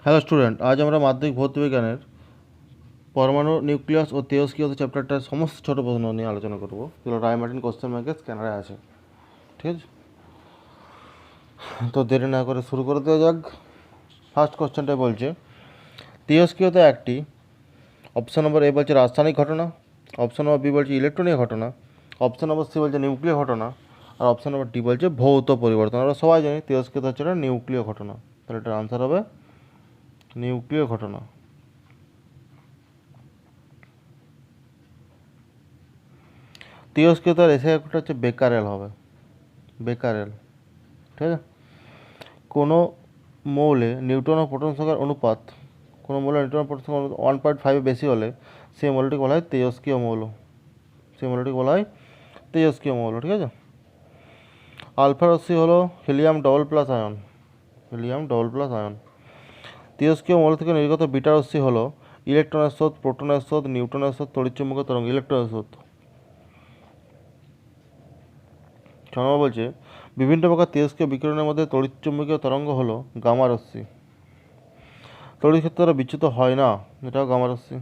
Hello student, আজ আমরা মাধ্যমিক ভৌতবিজ্ঞানের পরমাণু নিউক্লিয়াস ও তেজস্ক্রিয়তা চ্যাপ্টারটার সমস্ত ছোট প্রশ্ন নিয়ে আলোচনা করব, যেগুলো রায়মার্টিন কোশ্চেন ব্যাংকের স্ক্যানারে আছে। ঠিক আছে, তো দেরি না করে শুরু করে দেওয়া যাক। ফার্স্ট কোশ্চেনটা বলছে তেজস্ক্রিয়তা একটি, অপশন নম্বর এ বলছে রাসায়নিক ঘটনা, অপশন নম্বর বি বলছে ইলেকট্রনীয় ঘটনা, অপশন নম্বর সি বলছে নিউক্লিয় ঘটনা, আর অপশন নম্বর ডি বলছে ভৌত পরিবর্তন। আমরা সবাই জানি তেজস্ক্রিয়তা হচ্ছে একটা নিউক্লিয় ঘটনা, তাহলে এটার আনসার হবে নিউক্লিয় ঘটনা। তেজস্ক্রিয়তার এসে একটা হচ্ছে বেকারেল হবে, বেকারেল। ঠিক আছে, কোনো মৌলে নিউট্রন ও প্রোটন সংখ্যার অনুপাত, কোনো মৌলে নিউট্রন ও প্রোটন সংখ্যার 1.5 বেশি হলে সেই মৌলটিকে বলা হয় তেজস্ক্রিয় মৌল, সেই মৌলটিকে বলা হয় তেজস্ক্রিয় মৌল। ঠিক আছে, আলফা রশ্মি হলো helium double plus ion, helium double plus ion. তেজস্ক্রিয় মৌল থেকে নির্গত বিটা রশ্মি হলো ইলেকট্রনের স্রোত, প্রোটনের স্রোত, নিউট্রনের স্রোত, তড়িৎচুম্বকীয় তরঙ্গ, ইলেকট্রনের স্রোত। 6 নম্বর বলছে বিভিন্ন প্রকার তেজস্ক্রিয় বিকিরণের মধ্যে তড়িৎচুম্বকীয় তরঙ্গ হলো গামা রশ্মি, তড়িৎ ক্ষেত্র দ্বারা বিচ্যুত হয় না, এটাও গামা রশ্মি।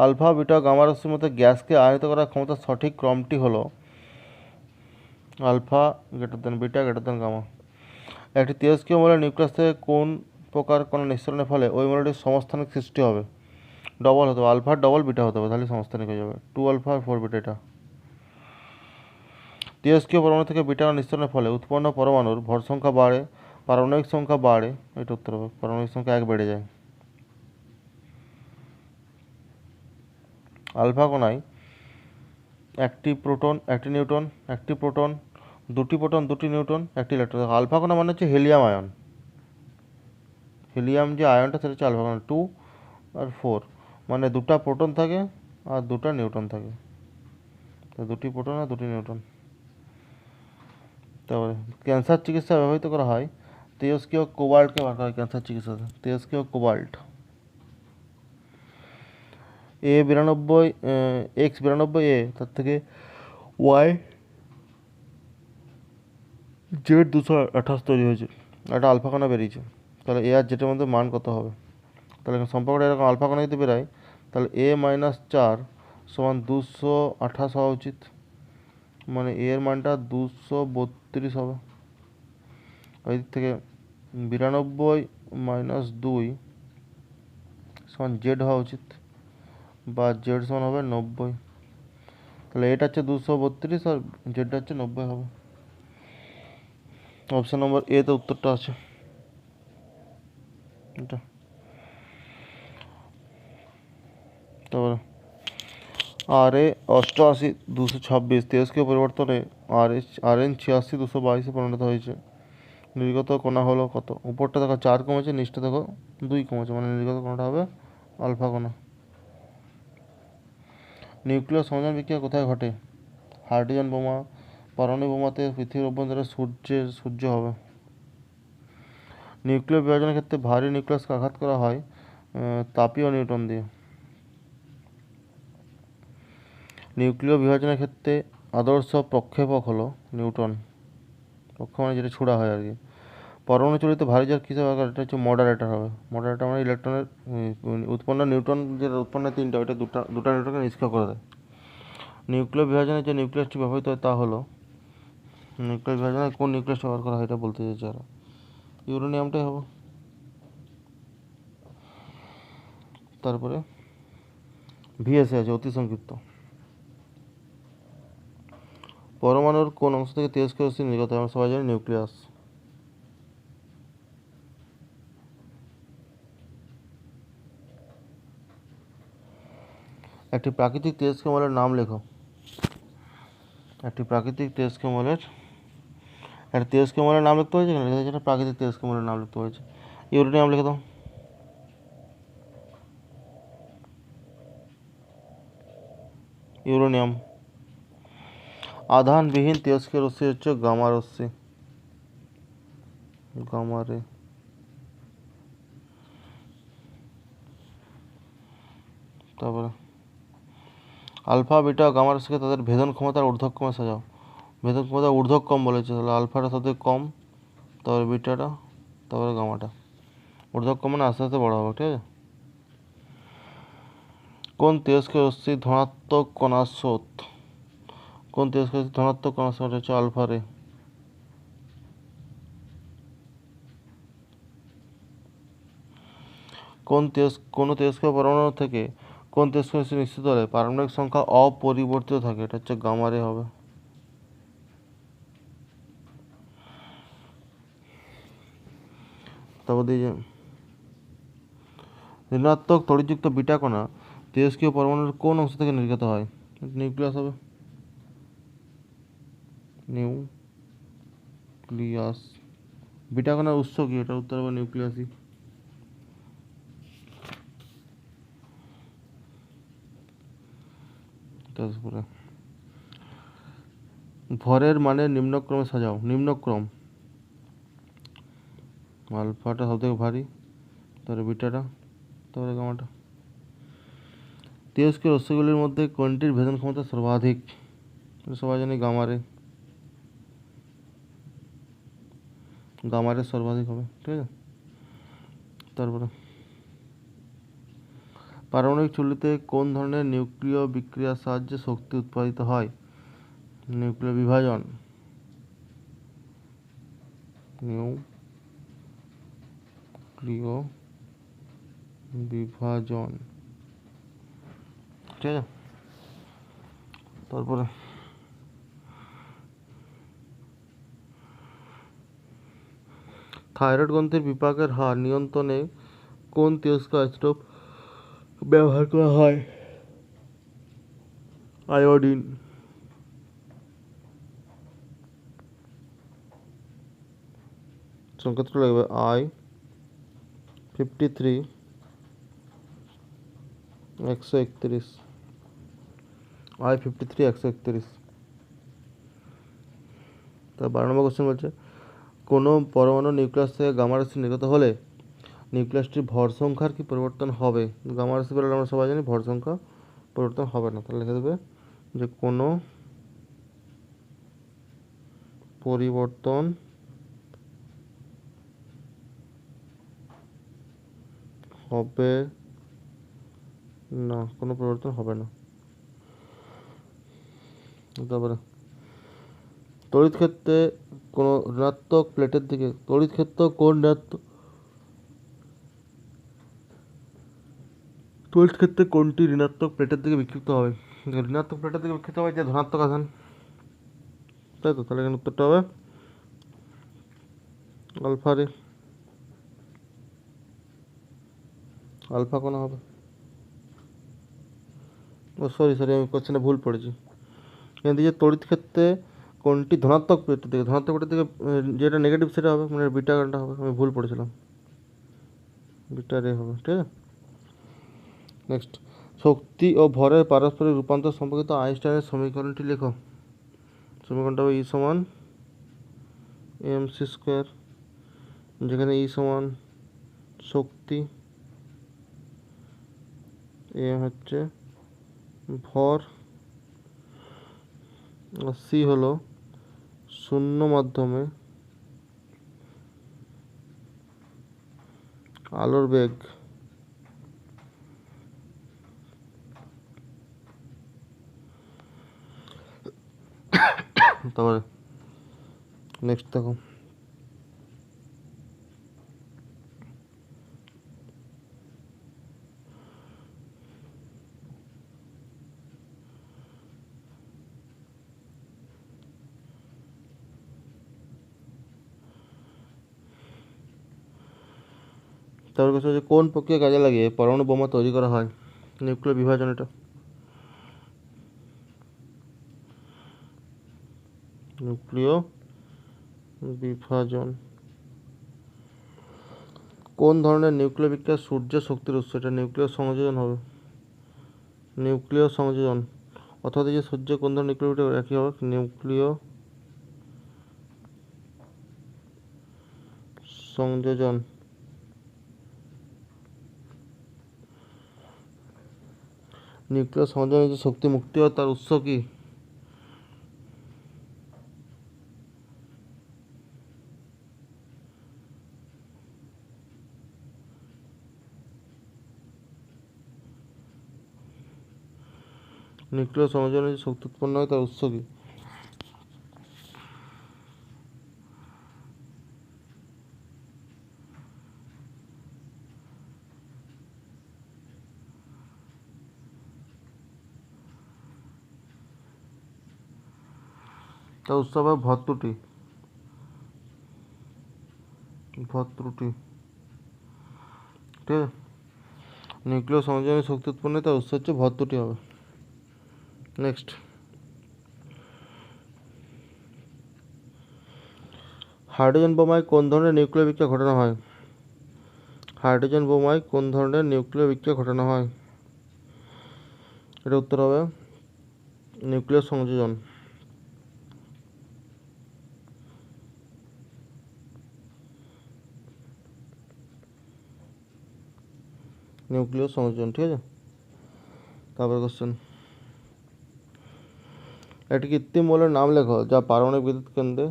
আলফা বিটা গামা রশ্মির মধ্যে গ্যাসকে আয়নিত করার ক্ষমতার সঠিক ক্রমটি হলো alpha greater than beta greater than gamma. একটি তেজস্ক্রিয় মৌলের নিউক্লিয়াস থেকে কোন প্রকার কোনো নিঃসরণের ফলে ওই মৌলটির সমস্থানিক সৃষ্টি হবে? ডবল হতে হবে, আলফা ডবল বিটা হতে হবে, তাহলে সমস্থানিক হয়ে যাবে 2 আলফা আর 4 বিটা। এটা তেজস্ক্রিয় পরমাণু থেকে বিটা নিঃসরণের ফলে উৎপন্ন পরমাণুর ভর সংখ্যা বাড়ে, পারমাণবিক সংখ্যা বাড়ে, এটা উত্তর হবে, পারমাণবিক সংখ্যা 1 বেড়ে যায়। আলফা কণায় একটি প্রোটন একটি নিউট্রন, একটি প্রোটন দুটি প্রোটন দুটি নিউট্রন একটি ইলেকট্রন। আলফা কণা মানে হচ্ছে হিলিয়াম আয়ন, হিলিয়াম যে আয়নটা সেটা হচ্ছে আলফা কণা। 2 আর 4 মানে দুটা প্রোটন থাকে আর দুটা নিউট্রন থাকে, তো দুটি প্রোটন আর দুটি নিউট্রন। তারপরে ক্যান্সার চিকিৎসা ব্যবহৃত করা হয় তেজস্ক্রিয় কোবাল্টকে ব্যবহার করা হয় ক্যান্সার চিকিৎসাতে, তেজস্ক্রিয় কোবাল্ট। A92 X92A তার থেকে ওয়াই Z228 তৈরি হয়েছে, একটা আলফা কণা বেরিয়েছে। তাহলে এ আর জেটের মধ্যে মান কত হবে? তাহলে সম্পর্কটা এরকম, আলফা কণা যদি বেরোয় তাহলে A-4 সমান 228 হওয়া উচিত, মানে এর মানটা 232 হবে। ওই দিক থেকে 92 - 2 সমান জেড হওয়া উচিত, বা জেড সমান হবে 90। তাহলে এটা হচ্ছে 232 আর জেডটা হচ্ছে 90 হবে। অপশন নম্বর এ তে উত্তরটা আছে এটা। তারপরে RA88 226 তেজস্ক্রিয় পরিবর্তনে RN86 222 পরিণত হয়েছে। নির্গত কণা হলো কত? উপরটা দেখো 4 কমেছে, নিচটা দেখো 2 কমেছে, মানে নির্গত কণাটা হবে আলফা কণা। নিউক্লিয় সংযোজন বিক্রিয়া কোথায় ঘটে? হাইড্রোজেন বোমা, পারমাণবিক বোমাতে, পৃথিবীর অভ্যন্তরে, সূর্য হবে। নিউক্লিয় বিভাজনের ক্ষেত্রে ভারী নিউক্লিয়াসকে আঘাত করা হয় তাপীয় নিউট্রন দিয়ে। নিউক্লিয় বিভাজনের ক্ষেত্রে আদর্শ প্রক্ষেপক হলো নিউট্রন, প্রক্ষেপক মানে যেটা ছোড়া হয় আর কি। পরমাণু চলিত ভারী জার কিসে ব্যবহার? এটা হচ্ছে মডারেটর হবে। মডারেটর মানে ইলেকট্রনের উৎপন্ন নিউট্রন যেটা উৎপন্ন 3টা, ওইটা দুটা নিউট্রনকে নিষ্ক্রিয় করে দেয়। নিউক্লিয় বিভাজনে যে নিউক্লিয়াসটি ব্যবহৃত হয় তা হলো, নিউক্লিয় বিভাজনে কোন নিউক্লিয়াস ব্যবহার করা হয় এটা বলতে চাইছে ওরা, ইউরেনিয়ামটাই হবে। তারপরে ভিএসএ আছে অতি সংক্ষিপ্ত। পরমাণুর কোন অংশ থেকে তেজস্ক্রিয় রশ্মি নির্গত হয়? আমরা সবাই জানি নিউক্লিয়াস। একটি প্রাকৃতিক তেজস্ক্রিয় মৌলের নাম লেখো। একটি প্রাকৃতিক তেজস্ক্রিয় মৌলের, একটা তেজস্ক্রিয় মৌলের নাম লিখতে হয়েছে, এখানে লেখা হয়েছে প্রাকৃতিক তেজস্ক্রিয় মৌলের নাম লিখতে হয়েছে। ইউরেনিয়াম লিখে দাও। ইউরেনিয়াম। আধানবিহীন তেজস্ক্রিয় রশ্মি হচ্ছে গামা রশ্মি, গামা রে। তারপরে আলফা বিটা গামা রশ্মিকে তাদের ভেদন ক্ষমতার ঊর্ধ্বক্রমে সাজাও। ভেদন ক্ষমতা ঊর্ধ্বক্রম বলেছে, তাহলে আলফাটা সাথে কম, তারপরে বিটাটা, তারপরে গামাটা। ঊর্ধ্বক্ষ মানে আস্তে আস্তে বড় হবে, ঠিক আছে। কোন তেজস্ক্রিয় রশ্মি ধনাত্মক কণার স্রোত? কোন তেজস্ক্রিয় রশ্মি ধনাত্মক কণার স্রোত হচ্ছে আলফা রে। কোন তেজস্ক্রিয় পরমাণু থেকে কোন তেজস্ক্রিয় রশ্মি নিশ্চিত হলে পারমাণবিক সংখ্যা অপরিবর্তিত থাকে? এটা হচ্ছে গামা রে হবে। তারপর দিয়ে ঋণাত্মক তড়িৎযুক্ত বিটা কণা তেজস্ক্রিয় পরমাণুর কোন অংশ থেকে নির্গত হয়? নিউক্লিয়াস হবে। নিউক্লিয়াস। বিটা কণার উৎস কি? এটা উত্তর হবে নিউক্লিয়াসই। তারপরে ভরের মানে নিম্নক্রমে সাজাও। নিম্নক্রম, আলফাটা সব থেকে ভারী, তারপরে বিটাটা, তারপরে গামাটা। তেজস্ক্রিয় রশ্মিগুলির মধ্যে কোনটির ভেদন ক্ষমতা সর্বাধিক? সবাই জানি গামারে। গামারে সর্বাধিক হবে, ঠিক আছে। তারপরে পারমাণবিক চুল্লিতে কোন ধরনের নিউক্লিয় বিক্রিয়ার সাহায্যে শক্তি উৎপাদিত হয়? নিউক্লিয় বিভাজন। নিউক্লিয় বিভাজন, ঠিক আছে। তারপরে থাইরয়েড গ্রন্থির বিপাকের হার নিয়ন্ত্রণে কোন তেজস্ক্রিয় আইসোটোপ ব্যবহার করা হয়? আয়োডিন। সংকেত লাগবে I-53 131। I-53 131। তার 12 নম্বর কোশ্চেন বলছে কোনো পরমাণু নিউক্লিয়াস থেকে গামা রশ্মি নির্গত হলে নিউক্লিয়াসটির ভর সংখ্যার কি পরিবর্তন হবে? গামা রশ্মি বলে আমরা সবাই জানি ভর সংখ্যা পরিবর্তন হবে না। তাহলে লিখে দেবে যে কোনো পরিবর্তন হবে না, কোনো পরিবর্তন হবে না। তারপরে তড়িৎ ক্ষেত্রে কোনো ঋণাত্মক প্লেটের দিকে তড়িৎ ক্ষেত্র কোন ঋণাত্মক তড়িৎ ক্ষেত্রে কোনটি ঋণাত্মক প্লেটের দিকে বিক্ষিপ্ত হবে? ঋণাত্মক প্লেটের দিকে বিক্ষিপ্ত হবে যে ধনাত্মক আধান, তাই তো। তাহলে এখানে উত্তরটা হবে আলফা রে। আলফা কোন হবে? ও সরি আমি কোশ্চেনে ভুল পড়েছি। এখানে দিয়েছে তড়িৎ ক্ষেত্রে কোনটি ধনাত্মক প্লেটের দিকে, ধনাত্মক প্লেটের দিকে যেটা নেগেটিভ সেটা হবে, মানে বিটা গানটা হবে। আমি ভুল পড়েছিলাম, বিটা রে হবে, ঠিক আছে। নেক্সট, শক্তি ও ভরের পারস্পরিক রূপান্তর সম্পর্কিত আইনস্টাইনের সমীকরণটি লেখো। সমীকরণটা হবে E=mc², যেখানে E সমান শক্তি, m হচ্ছে ভর, আর c হলো শূন্য মাধ্যমে আলোর বেগ। তারপরে নেক্সট দেখো, তারপর কথা হচ্ছে কোন প্রক্রিয়া কাজে লাগিয়ে পরমাণু বোমা তৈরি করা হয়? নিউক্লিয় বিভাজন। এটা নিউক্লিয় বিভাজন। কোন ধরনের নিউক্লিয় বিক্রিয়া সূর্যের শক্তির উৎস? এটা নিউক্লিয় সংযোজন হবে। নিউক্লিয় সংযোজন, অথবা যে সূর্য কোন ধরনের নিউক্লিয় বিক্রিয়া একই হবে, নিউক্লিয় সংযোজন। নিউক্লিয় সংযোজনে যে শক্তি মুক্তি হয় তার উৎস কি? নিউক্লিয় সংযোজনে যে শক্তি উৎপন্ন হয় তার উৎস কি? তার উৎস হবে ভর ত্রুটি। ঠিক আছে, নিউক্লিয় সংযোজনে শক্তি উৎপন্ন তার উৎস হচ্ছে ভর ত্রুটি হবে। নেক্সট, হাইড্রোজেন বোমায় কোন ধরনের নিউক্লিয় বিক্রিয়া ঘটানো হয়? হাইড্রোজেন বোমায় কোন ধরনের নিউক্লিয় বিক্রিয়া ঘটানো হয়? এটা উত্তর হবে নিউক্লিয় সংযোজন। নিউক্লিয় সংযোজন, ঠিক আছে। তারপরে কোশ্চেন, একটি কৃত্রিম মৌলের নাম লেখো যা পারমাণবিক বিদ্যুৎ কেন্দ্রে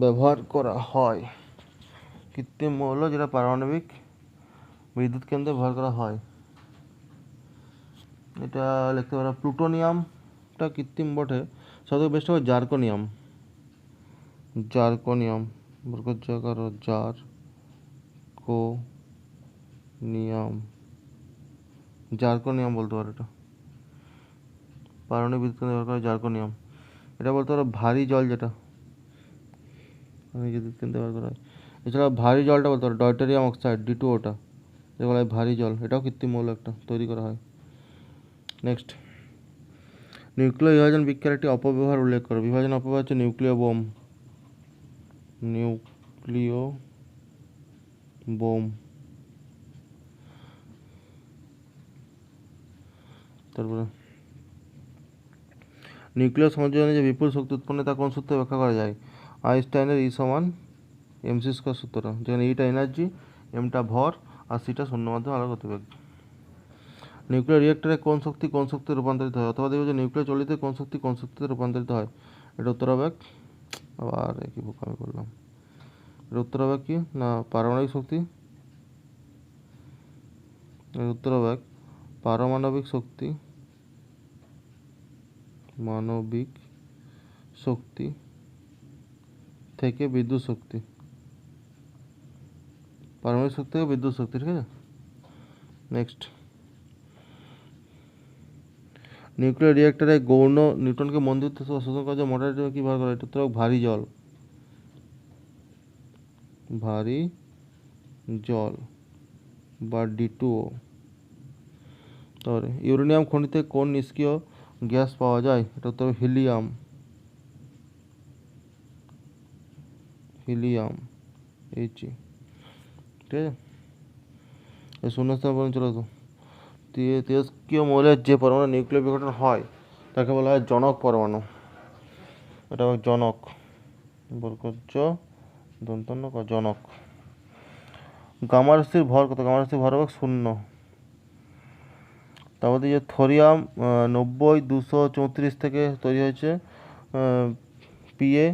ব্যবহার করা হয়। কৃত্রিম মৌল যেটা পারমাণবিক বিদ্যুৎ কেন্দ্রে ব্যবহার করা হয়, এটা লিখতে পারো প্লুটোনিয়ামটা কৃত্রিম বটে, সবথেকে বেস্ট হবে জার্কোনিয়াম। জার্কোনিয়াম জার্কোনিয়াম বলতে পারো, এটা পারমাণবিক বিদ্যুৎ কেন্দ্রে ব্যবহার করা জার্কোনিয়াম। এটা বলতে পারো ভারী জল, যেটা বিদ্যুৎ কেন্দ্রে ব্যবহার করা হয়। এছাড়া ভারী জলটা বলতে পারো ডয়টেরিয়াম অক্সাইড D2O, যেগুলো হয় ভারী জল, এটাও কৃত্রিম মৌল একটা তৈরি করা হয়। নেক্সট, নিউক্লিয় বিভাজন বিক্রিয়ার একটি অপব্যবহার উল্লেখ করো। বিভাজন অপব্যবহার হচ্ছে নিউক্লিয় বোম। তারপরে নিউক্লিয় সংযোজনে যে বিপুল শক্তি উৎপন্ন তা কোন সূত্রে ব্যাখ্যা করা যায়? আইনস্টাইনের E=mc² সূত্রটা, যেখানে ইটা এনার্জি, এমটা ভর আর সিটা শূন্য মাধ্যমে আলোর গতিবেগ। নিউক্লিয়ার রিয়েক্টরে কোন শক্তি রূপান্তরিত হয়? অথবা দেখবে যে নিউক্লিয়ার চলিতে কোন শক্তিতে রূপান্তরিত হয়? এটা উত্তর হবে, আবার একই বুক আমি করলাম, এর উত্তর হবে কি না পারমাণবিক শক্তি। এর উত্তর হবে পারমাণবিক শক্তি, মানবিক শক্তি থেকে বিদ্যুৎ শক্তি। পারমাণবিক শক্তি থেকে বিদ্যুৎ শক্তি, ঠিক আছে। নেক্সট, নিউক্লিয়ার রিয়েক্টরে গৌণ নিউটনকে মন্দির শোষণ করা যায় মোটর কি ব্যবহার করা? এটা উত্তর হবে ভারী জল বা D2O। তারপরে ইউরেনিয়াম খনিতে কোন নিষ্ক্রিয় গ্যাস পাওয়া যায়? এটা উত্তর হবে হিলিয়াম। He, ঠিক আছে। এই শূন্যস্থান পর্যন্ত চলে তো তেজস্ক্রিয় মৌলের যে পরমাণু নিউক্লিয় বিঘটন হয় তাকে বলা হয় জনক পরমাণু। এটা হবে জনক, জনক। গামা রশ্মির ভর কত? গামা রশ্মির ভর হবে 0। তারপরে যে থোরিয়াম 90-234 থেকে তৈরি হয়েছে, Pa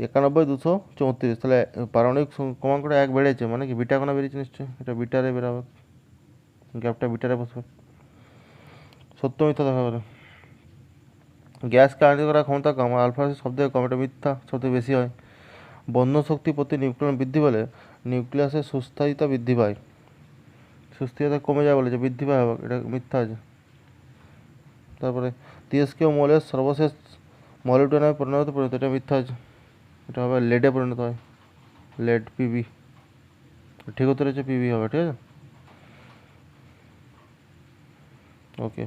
91-234, তাহলে পারমাণবিক ক্রমাঙ্কটা 1 বেড়েছে, মানে কি বিটা কণা বেরিয়েছে নিশ্চয়ই, এটা বিটারে বেরাবে, গ্যাপটা বিটারে বসবে। সত্য মিথ্যা দেখা করে। গ্যাসকে আয়নিত করার ক্ষমতা কম, আলফা সব থেকে কম, এটা মিথ্যা, সবথেকে বেশি হয়। বন্ধন শক্তি প্রতি নিউক্লিয়ন বৃদ্ধি পেলে নিউক্লিয়াসের সুস্থায়িতা বৃদ্ধি পায়। সুস্থিরতা কমে যায় বলেছে, বৃদ্ধি পায় হবে, এটা মিথ্যা আছে। তারপরে তেজস্ক্রিয় মৌলের সর্বশেষ মলিবডেনামে পরিণত, এটা মিথ্যা আছে, এটা হবে লেডে পরিণত হয়, লেড Pb। ঠিক উত্তর হচ্ছে Pb হবে, ঠিক আছে। ওকে।